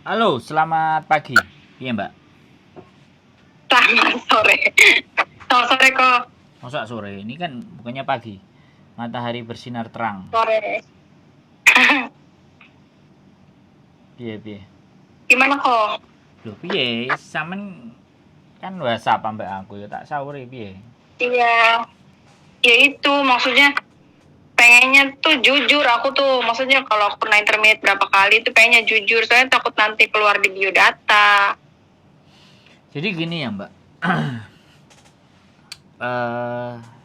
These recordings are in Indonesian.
Halo, selamat pagi. Iya, Mbak. Selamat sore. Selamat sore kok. Masa sore? Ini kan bukannya pagi. Matahari bersinar terang. Sore. Piye, piye. Gimana kok? Loh, piye? Sampean kan WhatsApp ambek aku ya tak sahur piye? Iya. Ya itu maksudnya pengennya tuh jujur aku tuh maksudnya kalau aku pernah intermediate berapa kali tuh pengennya jujur soalnya takut nanti keluar di biodata. Jadi gini ya, Mbak.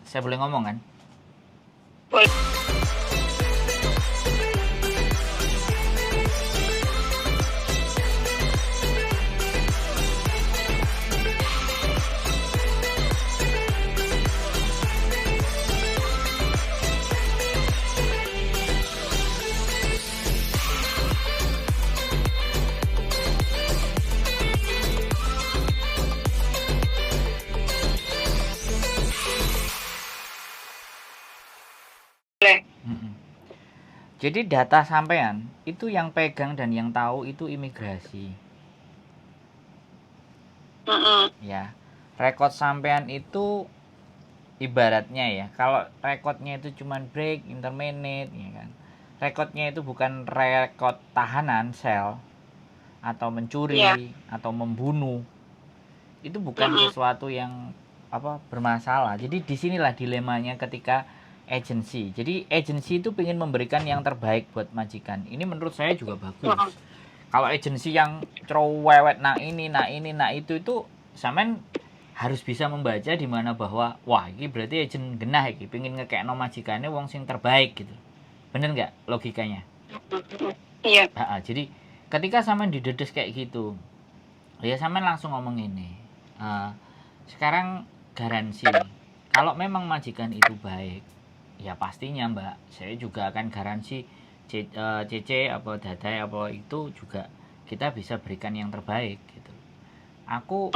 Saya boleh ngomong kan? Boleh. Jadi data sampean itu yang pegang dan yang tahu itu imigrasi. Ya. Rekod sampean itu ibaratnya ya, kalau rekodnya itu cuma break, intermediate ya kan. Rekodnya itu bukan rekod tahanan sel atau mencuri atau membunuh. Itu bukan sesuatu yang bermasalah. Jadi disinilah dilemanya ketika agensi. Jadi agensi itu ingin memberikan yang terbaik buat majikan. Ini menurut saya juga bagus. Kalau agensi yang cerewet nah itu sampean harus bisa membaca di mana bahwa wah ini berarti agen genah iki pengin ngekekno majikane wong sing terbaik gitu. Bener nggak logikanya? Iya. Jadi ketika sampean didedes kayak gitu, ya sampean langsung ngomong ini. Sekarang garansi kalau memang majikan itu baik, ya pastinya Mbak, saya juga akan garansi CC apa dadai apa itu juga kita bisa berikan yang terbaik gitu. Aku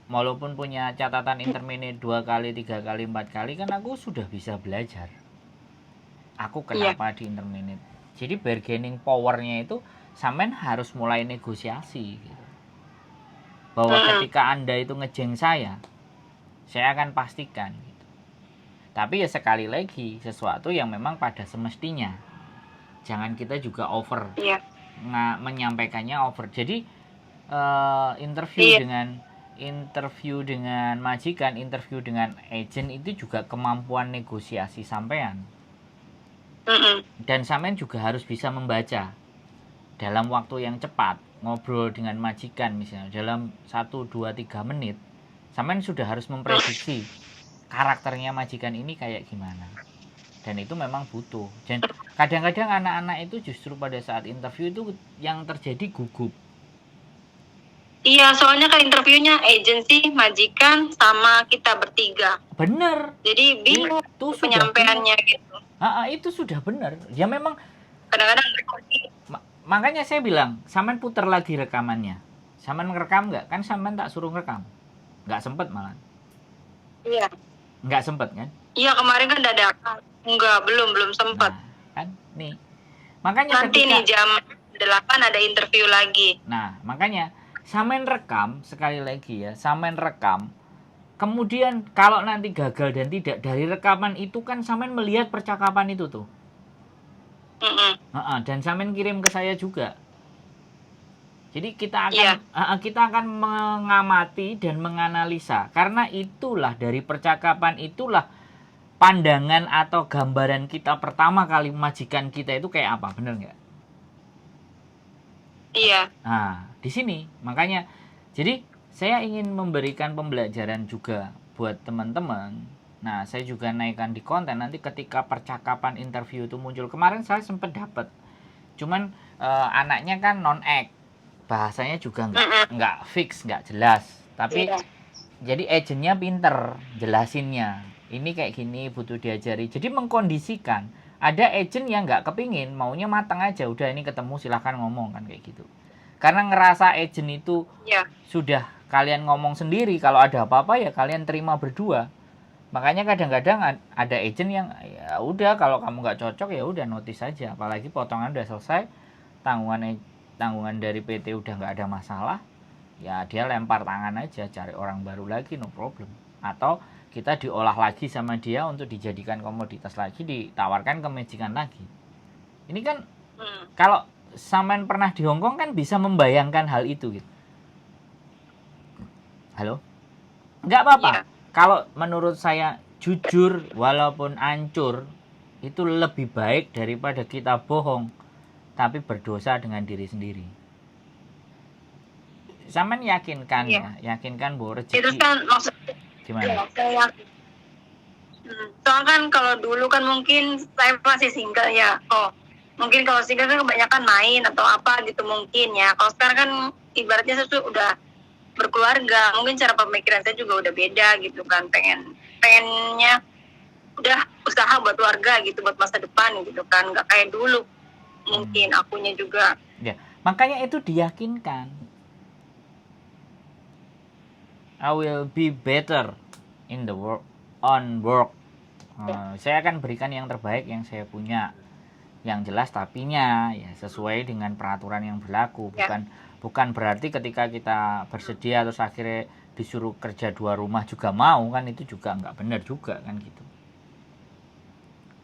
walaupun punya catatan intermediate 2 kali, 3 kali, 4 kali kan aku sudah bisa belajar. Aku kenapa di intermediate. Jadi bargaining powernya itu sampean harus mulai negosiasi gitu. Bahwa ketika Anda itu ngejeng saya akan pastikan gitu. Tapi ya sekali lagi sesuatu yang memang pada semestinya. Jangan kita juga over. Menyampaikannya over. Jadi interview dengan majikan, interview dengan agent itu juga kemampuan negosiasi sampean. Dan sampean juga harus bisa membaca dalam waktu yang cepat. Ngobrol dengan majikan misalnya dalam 1, 2, 3 menit sampean sudah harus memprediksi karakternya majikan ini kayak gimana. Dan itu memang butuh. Dan kadang-kadang anak-anak itu justru pada saat interview itu yang terjadi gugup. Iya, soalnya kan interviewnya agensi, majikan, sama kita bertiga. Bener. Jadi bingung itu penyampaiannya gitu. Itu sudah bener. Ya memang kadang-kadang makanya saya bilang, sampean putar lagi rekamannya. Sampean ngerekam nggak? Kan sampean tak suruh ngerekam. Nggak sempet malah. Iya. Nggak sempet kan? Iya, kemarin kan dadakan. Enggak, belum sempet. Nah, kan nih. Makanya nanti nih jam 8 ada interview lagi. Nah, makanya sampean rekam sekali lagi ya, sampean rekam. Kemudian kalau nanti gagal dan tidak dari rekaman itu kan sampean melihat percakapan itu tuh. Dan sampean kirim ke saya juga. Jadi kita akan mengamati dan menganalisa karena itulah dari percakapan itulah pandangan atau gambaran kita pertama kali majikan kita itu kayak apa, bener nggak? Iya. Nah, di sini makanya jadi saya ingin memberikan pembelajaran juga buat teman-teman. Nah, saya juga naikkan di konten nanti ketika percakapan interview itu muncul. Kemarin saya sempat dapat. Cuman anaknya kan non-act. Bahasanya juga nggak fix, nggak jelas. Tapi jadi agentnya pinter jelasinnya. Ini kayak gini butuh diajari. Jadi mengkondisikan. Ada agent yang nggak kepingin, maunya matang aja. Udah ini ketemu silahkan ngomong kan kayak gitu. Karena ngerasa agent itu sudah kalian ngomong sendiri. Kalau ada apa-apa ya kalian terima berdua. Makanya kadang-kadang ada agent yang ya udah kalau kamu nggak cocok ya udah notice aja. Apalagi potongan udah selesai, tanggungan tanggungan dari PT udah nggak ada masalah, ya dia lempar tangan aja, cari orang baru lagi, no problem. Atau kita diolah lagi sama dia untuk dijadikan komoditas lagi, ditawarkan ke majikan lagi. Ini kan kalau sampean pernah di Hong Kong kan bisa membayangkan hal itu gitu. Halo? Nggak apa-apa. Iya. Kalau menurut saya jujur walaupun hancur itu lebih baik daripada kita bohong tapi berdosa dengan diri sendiri. Sampean yakinkan Iya. ya, yakinkan bahwa Itu rezeki kan maksudnya gimana? saya yakin. Soalnya kan kalau dulu kan mungkin saya masih single ya. Mungkin kalau single kan kebanyakan main atau apa gitu mungkin ya. Kalau sekarang kan ibaratnya saya tuh udah berkeluarga, mungkin cara pemikiran saya juga udah beda gitu kan. Pengennya udah usaha buat keluarga gitu, buat masa depan gitu kan. Nggak kayak dulu mungkin akunya juga. Ya, makanya itu diyakinkan. I will be better in the work on work. Saya akan berikan yang terbaik yang saya punya. Yang jelas tapinya ya sesuai dengan peraturan yang berlaku, bukan berarti ketika kita bersedia terus akhirnya disuruh kerja 2 rumah juga mau, kan itu juga nggak benar juga kan gitu.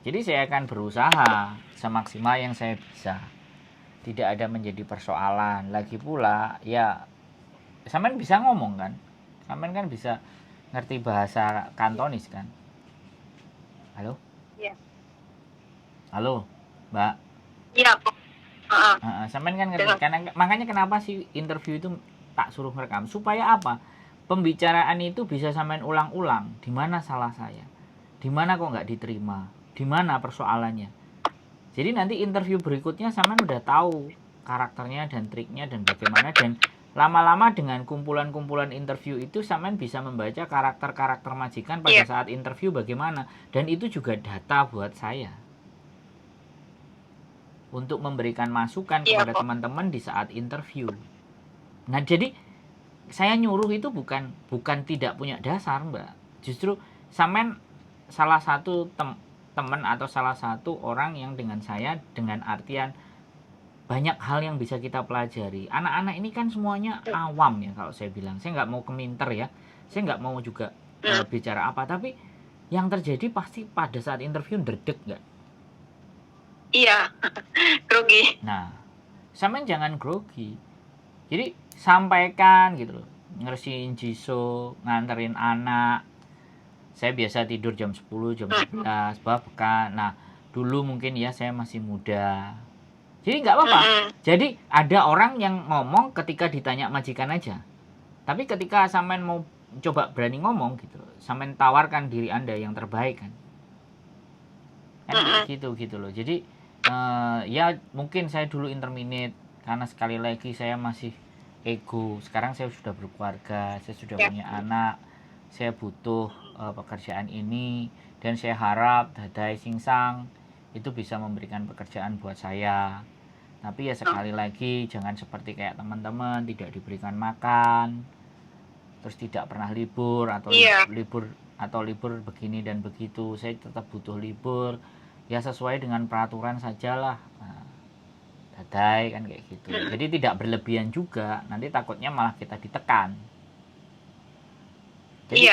Jadi saya akan berusaha semaksimal yang saya bisa, tidak ada menjadi persoalan. Lagi pula ya sampean bisa ngomong kan, sampean kan bisa ngerti bahasa Kantonis kan. Halo? Iya. Halo, Mbak. Iya kok. Sampean kan ngerti. Karena makanya kenapa sih interview itu tak suruh merekam, supaya apa? Pembicaraan itu bisa sampean ulang-ulang. Di mana salah saya? Di mana kok nggak diterima? Di mana persoalannya? Jadi nanti interview berikutnya sampean udah tahu karakternya dan triknya dan bagaimana, dan lama-lama dengan kumpulan-kumpulan interview itu sampean bisa membaca karakter-karakter majikan pada saat interview bagaimana, dan itu juga data buat saya untuk memberikan masukan kepada teman-teman di saat interview. Nah, jadi saya nyuruh itu bukan tidak punya dasar, Mbak. Justru sampean salah satu teman atau salah satu orang yang dengan saya, dengan artian banyak hal yang bisa kita pelajari. Anak-anak ini kan semuanya awam ya kalau saya bilang. Saya nggak mau keminter ya. Saya nggak mau juga bicara apa. Tapi yang terjadi pasti pada saat interview derdek nggak? Iya, grogi. Nah, sampean jangan grogi. Jadi sampaikan gitu loh. Ngersiin Jisoo, nganterin anak. Saya biasa tidur jam 10, jam 11, bahkan. Nah, dulu mungkin ya saya masih muda. Jadi nggak apa-apa. Jadi ada orang yang ngomong ketika ditanya majikan aja. Tapi ketika sampean mau coba berani ngomong gitu, sampean tawarkan diri Anda yang terbaik kan. Kan gitu loh. Jadi ya mungkin saya dulu interminate karena sekali lagi saya masih ego. Sekarang saya sudah berkeluarga, saya sudah punya anak. Saya butuh pekerjaan ini, dan saya harap Dadai Singsang itu bisa memberikan pekerjaan buat saya. Tapi ya sekali lagi jangan seperti kayak teman-teman, tidak diberikan makan, terus tidak pernah libur atau libur begini dan begitu. Saya tetap butuh libur, ya sesuai dengan peraturan sajalah. Nah, Dadai kan kayak gitu. Jadi tidak berlebihan juga, nanti takutnya malah kita ditekan. Jadi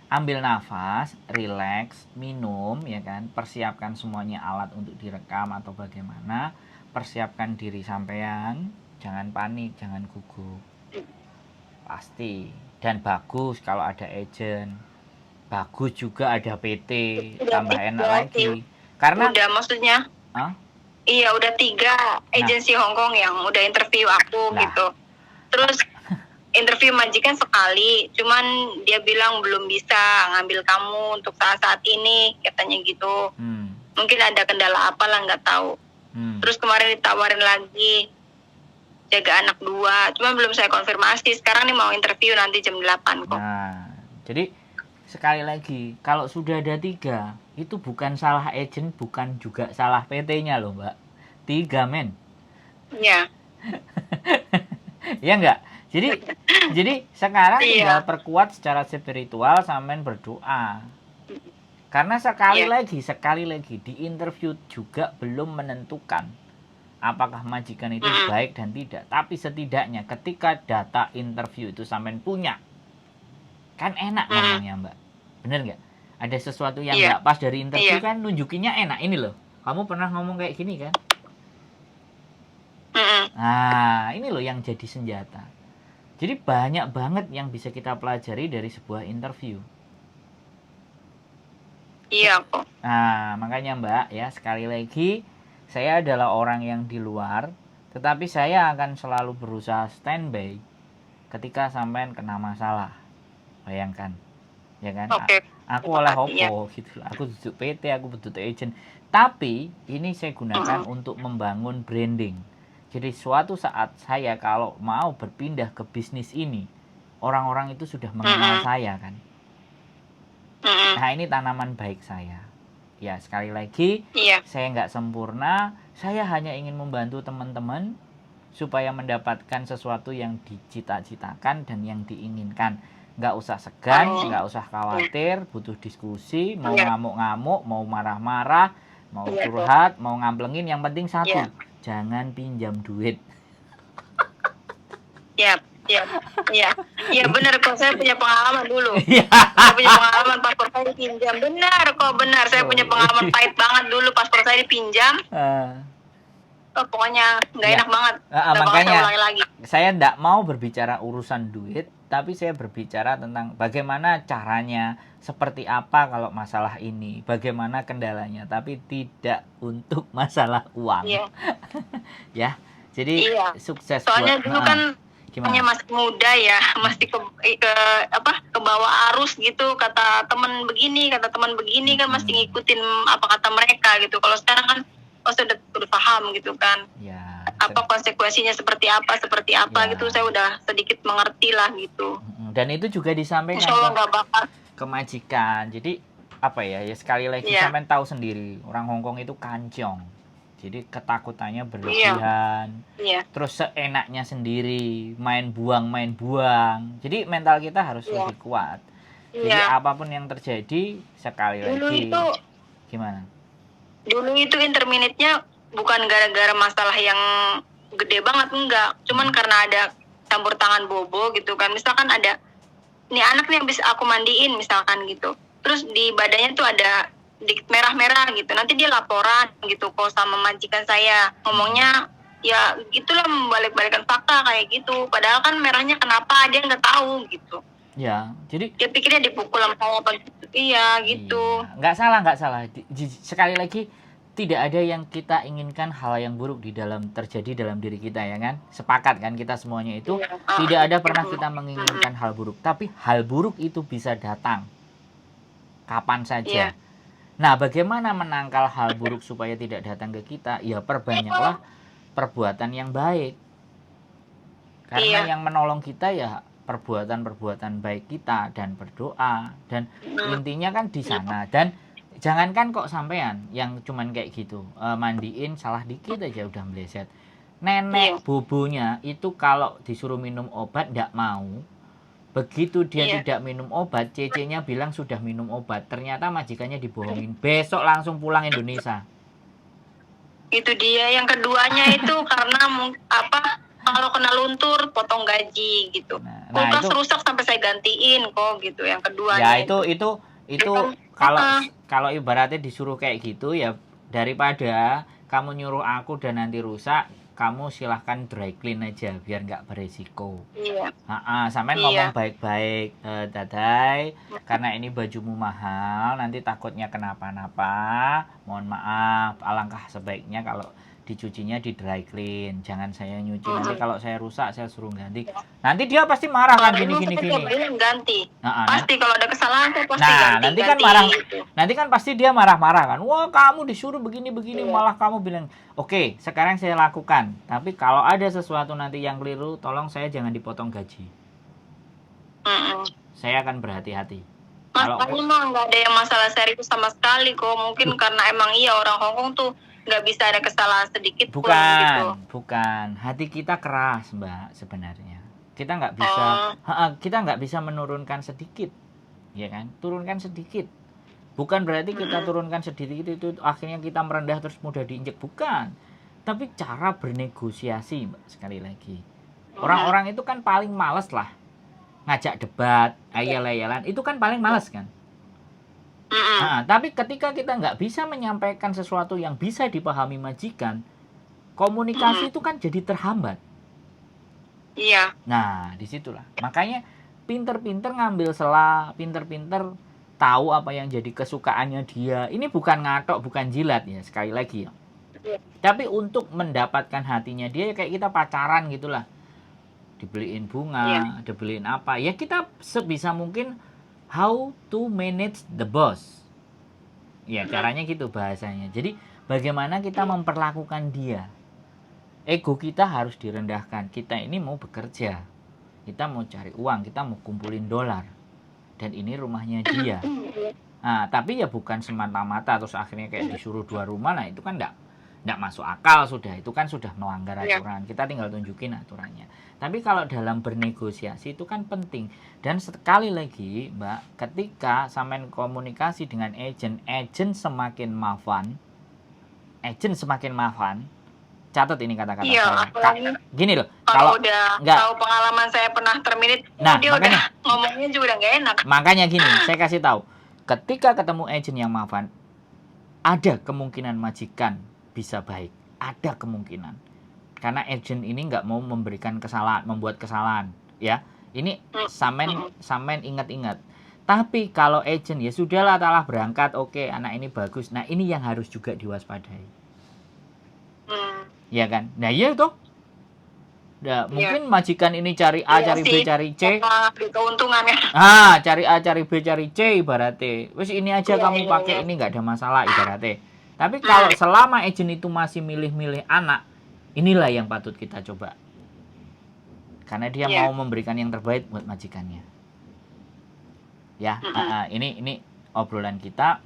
ambil nafas, relax, minum ya kan, persiapkan semuanya alat untuk direkam atau bagaimana, persiapkan diri sampean, jangan panik, jangan gugup. Pasti. Dan bagus kalau ada agent. Bagus juga ada PT, tambah enak lagi. Karena udah maksudnya. Iya, udah 3 agensi Hongkong yang udah interview aku gitu. Terus interview majikan sekali, cuman dia bilang belum bisa ngambil kamu untuk saat-saat ini, katanya gitu. Mungkin ada kendala apa lah, nggak tahu. Terus kemarin ditawarin lagi jaga anak 2, cuman belum saya konfirmasi. Sekarang nih mau interview nanti jam 8 kok. Nah, jadi sekali lagi, kalau sudah ada 3, itu bukan salah agent, bukan juga salah PT-nya loh, Mbak. 3, men. Iya. Iya enggak? Jadi sekarang tinggal perkuat secara spiritual, sampean berdoa. Karena sekali lagi di interview juga belum menentukan apakah majikan itu baik dan tidak. Tapi setidaknya ketika data interview itu sampean punya, kan enak ngomongnya Mbak. Bener nggak? Ada sesuatu yang nggak pas dari interview kan nunjukinnya enak. Ini loh, kamu pernah ngomong kayak gini kan? Nah, ini loh yang jadi senjata. Jadi banyak banget yang bisa kita pelajari dari sebuah interview. Iya kok. Nah, makanya Mbak ya, sekali lagi saya adalah orang yang di luar, tetapi saya akan selalu berusaha standby ketika sampean kena masalah. Bayangkan, ya kan? Oke. Aku oleh hopo gitu. Aku duduk PT, aku duduk agent. Tapi ini saya gunakan untuk membangun branding. Jadi suatu saat saya kalau mau berpindah ke bisnis ini, orang-orang itu sudah mengenal saya kan. Nah ini tanaman baik saya. Ya sekali lagi, saya nggak sempurna. Saya hanya ingin membantu teman-teman supaya mendapatkan sesuatu yang dicita-citakan dan yang diinginkan. Nggak usah segan, nggak usah khawatir, butuh diskusi, mau ngamuk-ngamuk, mau marah-marah, mau curhat, mau ngamplengin. Yang penting satu, jangan pinjam duit. Iya benar kok, saya punya pengalaman dulu. Saya punya pengalaman paspor saya dipinjam. Benar kok, benar. Saya punya pengalaman pahit banget dulu, paspor saya dipinjam. Pokoknya nggak enak banget. Makanya saya nggak mau berbicara urusan duit, tapi saya berbicara tentang bagaimana caranya, seperti apa kalau masalah ini, bagaimana kendalanya, tapi tidak untuk masalah uang. Ya, jadi sukses. Soalnya dulu kan hanya masih muda ya, masih ke bawah arus gitu, kata teman begini kan masih ngikutin apa kata mereka gitu. Kalau sekarang kan sudah paham gitu kan. Apa konsekuensinya seperti apa gitu, saya udah sedikit mengerti lah gitu. Dan itu juga disampaikan ke majikan. Jadi apa ya sekali lagi sampean tahu sendiri, orang Hongkong itu kancong. Jadi ketakutannya berlebihan, terus seenaknya sendiri, main buang. Jadi mental kita harus lebih kuat. Jadi apapun yang terjadi, sekali lagi, gimana? Dulu itu interminute-nya bukan gara-gara masalah yang gede banget, enggak. Cuman karena ada campur tangan bobo gitu kan. Misalkan ada, nih anak nih yang bisa aku mandiin misalkan gitu. Terus di badannya tuh ada dikit merah-merah gitu, nanti dia laporan gitu kok sama majikan saya, ngomongnya ya gitulah, membalik-balikan fakta kayak gitu, padahal kan merahnya kenapa dia nggak tahu gitu. Jadi dia pikirnya dipukul sama saya apa gitu. Gitu. Nggak salah. Sekali lagi, tidak ada yang kita inginkan hal yang buruk terjadi dalam diri kita, ya kan? Sepakat kan kita semuanya itu? Tidak ada pernah kita menginginkan hal buruk, tapi hal buruk itu bisa datang kapan saja. Nah, bagaimana menangkal hal buruk supaya tidak datang ke kita? Ya, perbanyaklah perbuatan yang baik. Karena yang menolong kita ya perbuatan-perbuatan baik kita dan berdoa. Dan intinya kan di sana. Dan jangankan kok sampean yang cuman kayak gitu, mandiin salah dikit aja udah meleset. Nenek bobonya itu kalau disuruh minum obat nggak mau. Begitu dia tidak minum obat, cecenya bilang sudah minum obat. Ternyata majikannya dibohongin. Besok langsung pulang Indonesia. Itu dia. Yang keduanya itu karena kalau kena luntur potong gaji gitu. Kulkas rusak sampai saya gantiin kok gitu. Yang keduanya. Ya itu kalau ibaratnya disuruh kayak gitu ya, daripada kamu nyuruh aku dan nanti rusak, kamu silahkan dry clean aja biar nggak beresiko. Sampai ngomong baik-baik, Dadai, karena ini bajumu mahal, nanti takutnya kenapa-napa, mohon maaf, alangkah sebaiknya kalau dicucinya di dry clean, jangan saya nyuci, nanti kalau saya rusak saya suruh ganti. Nanti dia pasti marah kan, gini. Ganti. Pasti kalau ada kesalahan saya pasti ganti. Nanti kan marah. Nanti kan pasti dia marah-marah kan. Wah, kamu disuruh begini malah kamu bilang, "Oke, sekarang saya lakukan. Tapi kalau ada sesuatu nanti yang keliru, tolong saya jangan dipotong gaji." Saya akan berhati-hati. Kalau emang nggak ada yang masalah serius sama sekali kok. Mungkin karena emang orang Hongkong tuh nggak bisa ada kesalahan sedikit pun gitu. Bukan. Hati kita keras, Mbak, sebenarnya. Kita nggak bisa menurunkan sedikit, ya kan? Turunkan sedikit. Bukan berarti kita turunkan sedikit itu akhirnya kita merendah terus mudah diinjek, bukan. Tapi cara bernegosiasi, Mbak, sekali lagi. Orang-orang itu kan paling males lah ngajak debat, ayel-ayelan, itu kan paling males kan. Nah, tapi ketika kita nggak bisa menyampaikan sesuatu yang bisa dipahami majikan, komunikasi itu kan jadi terhambat. Iya. Nah, disitulah. Makanya pinter-pinter ngambil celah, pinter-pinter tahu apa yang jadi kesukaannya dia. Ini bukan ngatok, bukan jilat ya, sekali lagi ya. Tapi untuk mendapatkan hatinya dia kayak kita pacaran gitulah. Dibeliin bunga, dibeliin apa. Ya kita sebisa mungkin how to manage the boss. Ya, caranya gitu bahasanya. Jadi bagaimana kita memperlakukan dia. Ego kita harus direndahkan. Kita ini mau bekerja. Kita mau cari uang, kita mau kumpulin dolar. Dan ini rumahnya dia. Nah, tapi ya bukan semata-mata terus akhirnya kayak disuruh 2 rumah. Nah, itu kan enggak masuk akal sudah. Itu kan sudah melanggar aturan. Kita tinggal tunjukin aturannya. Tapi kalau dalam bernegosiasi itu kan penting. Dan sekali lagi, Mbak, ketika sampean komunikasi dengan agent semakin maafan. Catat ini kata-kata saya. Gini loh, kalau udah tahu pengalaman saya pernah terminate, dia makanya, udah ngomongnya juga udah nggak enak. Makanya gini, saya kasih tahu. Ketika ketemu agent yang maafan, ada kemungkinan majikan bisa baik. Ada kemungkinan. Karena agent ini nggak mau memberikan kesalahan, membuat kesalahan, ya. Ini sampean ingat-ingat. Tapi kalau agent ya sudahlah, telah berangkat, oke, anak ini bagus. Nah, ini yang harus juga diwaspadai. Ya kan? Nah, iya tuh. Nah, mungkin majikan ini cari A, cari B, cari C. Keuntungan ya. Cari A, cari B, cari C ibaratnya. Wes ini aja kamu pakai, ini nggak ada masalah ibaratnya. Tapi kalau selama agent itu masih milih-milih anak, inilah yang patut kita coba. Karena dia mau memberikan yang terbaik buat majikannya. Ya, ini obrolan kita.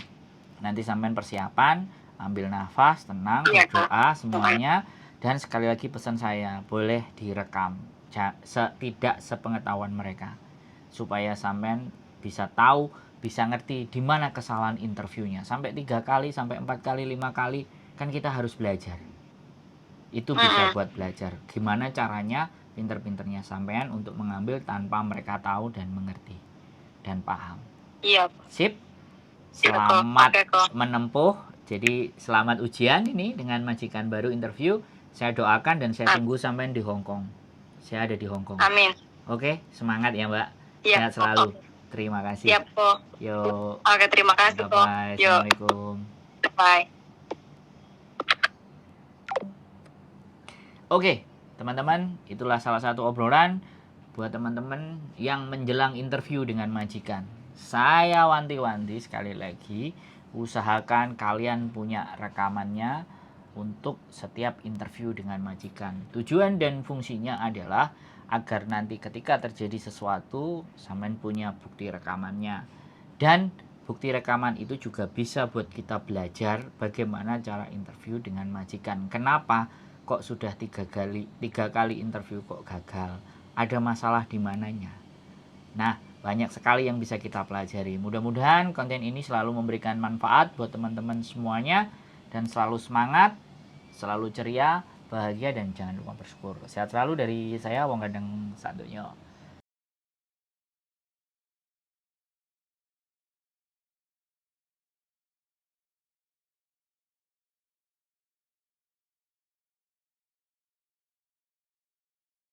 Nanti sampean persiapan, ambil nafas, tenang, berdoa semuanya. Dan sekali lagi pesan saya, boleh direkam. Tidak sepengetahuan mereka. Supaya sampean bisa tahu, bisa ngerti di mana kesalahan interviewnya. Sampai 3 kali, sampai 4 kali, 5 kali, kan kita harus belajar. Itu bisa buat belajar. Gimana caranya pinter-pinternya sampean untuk mengambil tanpa mereka tahu dan mengerti. Dan paham. Iya. Sip. Selamat menempuh. Jadi selamat ujian ini dengan majikan baru interview. Saya doakan dan saya tunggu sampai di Hong Kong. Saya ada di Hong Kong. Amin. Oke, semangat ya, Mbak. Sehat selalu. Terima kasih. Siap, Po. Yo. Oke, terima kasih, Po. Bye. Assalamualaikum. Bye. Oke, teman-teman, itulah salah satu obrolan buat teman-teman yang menjelang interview dengan majikan. Saya wanti-wanti sekali lagi, usahakan kalian punya rekamannya untuk setiap interview dengan majikan. Tujuan dan fungsinya adalah agar nanti ketika terjadi sesuatu, sampean punya bukti rekamannya. Dan bukti rekaman itu juga bisa buat kita belajar bagaimana cara interview dengan majikan. Kenapa kok sudah 3 kali interview kok gagal? Ada masalah di mananya? Nah, banyak sekali yang bisa kita pelajari. Mudah-mudahan konten ini selalu memberikan manfaat buat teman-teman semuanya. Dan selalu semangat, selalu ceria, bahagia, dan jangan lupa bersyukur. Sehat selalu dari saya, Wong Gandeng Sandoyo.